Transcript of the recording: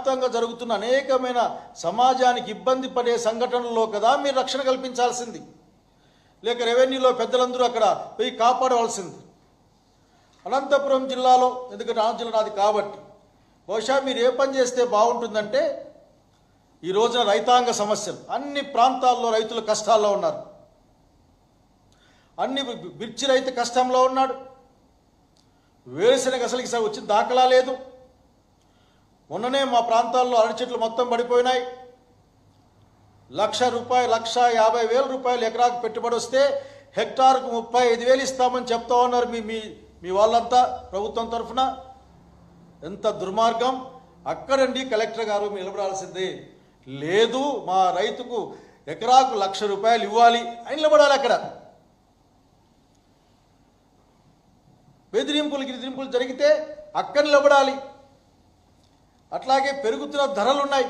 వ్యాప్తంగా జరుగుతున్న అనేకమైన సమాజానికి ఇబ్బంది పడే సంఘటనల్లో కదా మీరు రక్షణ కల్పించాల్సింది, లేక రెవెన్యూలో పెద్దలందరూ అక్కడ పోయి కాపాడవలసింది. అనంతపురం జిల్లాలో, ఎందుకంటే ఆ జిల్లా నాది కాబట్టి, బహుశా మీరు ఏ పని చేస్తే బాగుంటుందంటే, ఈ రోజున రైతాంగ సమస్యలు, అన్ని ప్రాంతాల్లో రైతులు కష్టాల్లో ఉన్నారు. మిర్చి రైతు కష్టంలో ఉన్నాడు, వేరుశెనగ అసలుకి వచ్చిన దాఖలా లేదు. మొన్ననే మా ప్రాంతాల్లో అరటి చెట్లు మొత్తం పడిపోయినాయి. ₹1,50,000 ఎకరాకు పెట్టుబడి వస్తే హెక్టార్కు 35,000 ఇస్తామని చెప్తా ఉన్నారు మీ వాళ్ళంతా ప్రభుత్వం తరఫున. ఎంత దుర్మార్గం! అక్కడండి కలెక్టర్ గారు నిలబడాల్సిందే. లేదు, మా రైతుకు ఎకరాకు ₹1,00,000 ఇవ్వాలి అని నిలబడాలి. అక్కడ బెదిరింపులు జరిగితే అక్కడ నిలబడాలి. అట్లాగే పెరుగుతున్న ధరలు ఉన్నాయి.